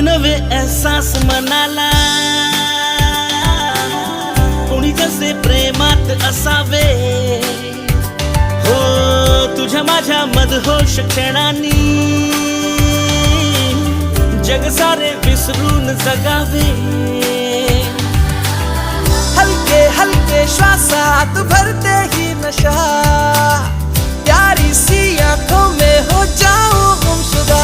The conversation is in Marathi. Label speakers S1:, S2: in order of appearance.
S1: नवे एहसास मनाला, कोणी जसे प्रेमात असावे हो, तुझ्या माझ्या मदहोश क्षणांनी जग सारे विसरून जगावे। हलके हलके श्वासात भरते ही नशा, प्यारी सी आंखों में हो जाऊं गुमशुदा।